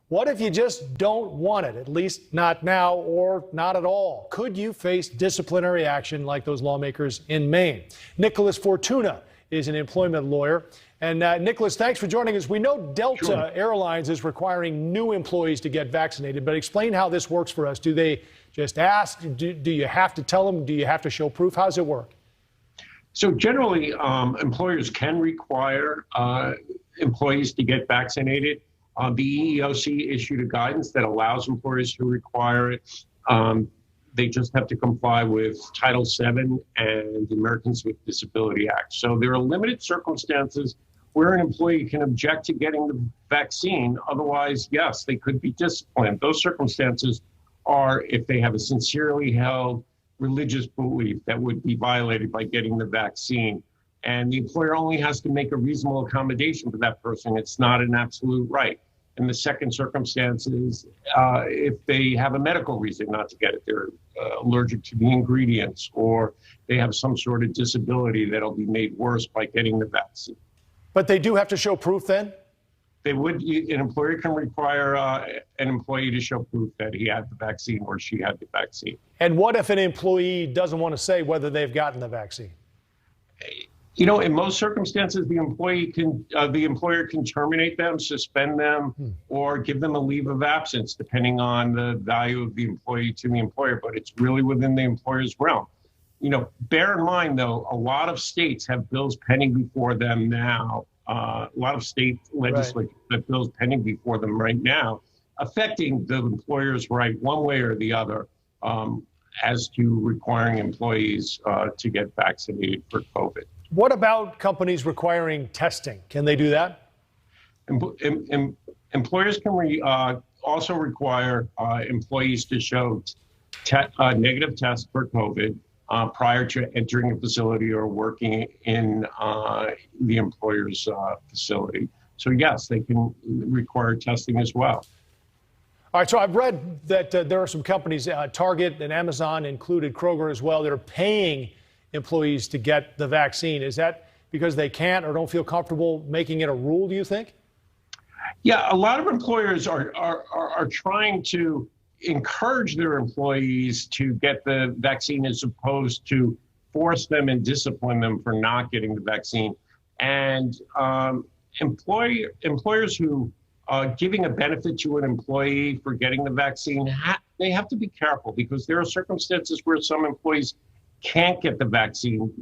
What if you just don't want it, at least not now or not at all? Could you face disciplinary action like those lawmakers in Maine? Nicholas Fortuna is an employment lawyer. And Nicholas, thanks for joining us. We know Delta Airlines is requiring new employees to get vaccinated, but explain how this works for us. Do they just ask? Do you have to tell them? Do you have to show proof? How does it work? So generally, employers can require employees to get vaccinated. The EEOC issued a guidance that allows employers to require it. They just have to comply with Title VII and the Americans with Disability Act. So there are limited circumstances where an employee can object to getting the vaccine. Otherwise, yes, they could be disciplined. Those circumstances are if they have a sincerely held religious belief that would be violated by getting the vaccine. And the employer only has to make a reasonable accommodation for that person. It's not an absolute right. And the second circumstance is if they have a medical reason not to get it, they're allergic to the ingredients, or they have some sort of disability that'll be made worse by getting the vaccine. But they do have to show proof then? They would. An employer can require an employee to show proof that he had the vaccine or she had the vaccine. And what if an employee doesn't want to say whether they've gotten the vaccine? You know, in most circumstances, the employer can terminate them, suspend them, or give them a leave of absence, depending on the value of the employee to the employer. But it's really within the employer's realm. You know, bear in mind, though, a lot of states have bills pending before them now. A lot of state legislatures have bills pending before them right now, affecting the employer's right one way or the other as to requiring employees to get vaccinated for COVID. What about companies requiring testing? Can they do that? Employers can also require employees to show negative tests for COVID prior to entering a facility or working in the employer's facility. So yes, they can require testing as well. All right, so I've read that there are some companies, Target and Amazon included, Kroger as well, that are paying employees to get the vaccine. Is that because they can't or don't feel comfortable making it a rule, do you think? Yeah, a lot of employers are trying to encourage their employees to get the vaccine as opposed to force them and discipline them for not getting the vaccine. And employers who are giving a benefit to an employee for getting the vaccine, they have to be careful because there are circumstances where some employees can't get the vaccine.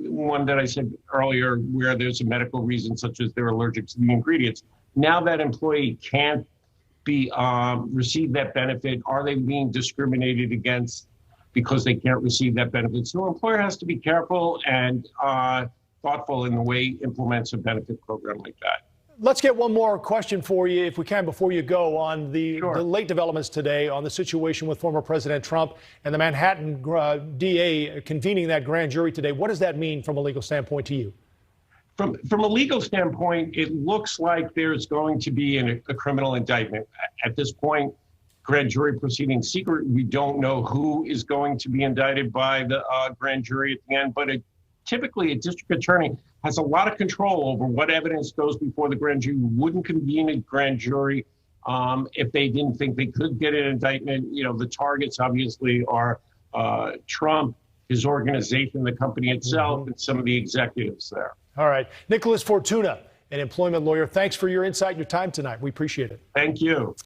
One that I said earlier, where there's a medical reason, such as they're allergic to the ingredients. Now that employee can't receive that benefit, are they being discriminated against because they can't receive that benefit? So an employer has to be careful and thoughtful in the way he implements a benefit program like that. Let's get one more question for you, if we can, before you go, on the late developments today on the situation with former President Trump and the Manhattan DA convening that grand jury today. What does that mean from a legal standpoint to you? From a legal standpoint, it looks like there's going to be a criminal indictment. At this point, grand jury proceeding secret. We don't know who is going to be indicted by the grand jury at the end, but typically a district attorney has a lot of control over what evidence goes before the grand jury. Wouldn't convene a grand jury if they didn't think they could get an indictment. You know, the targets obviously are Trump, his organization, the company itself, and some of the executives there. All right. Nicholas Fortuna, an employment lawyer, thanks for your insight and your time tonight. We appreciate it. Thank you.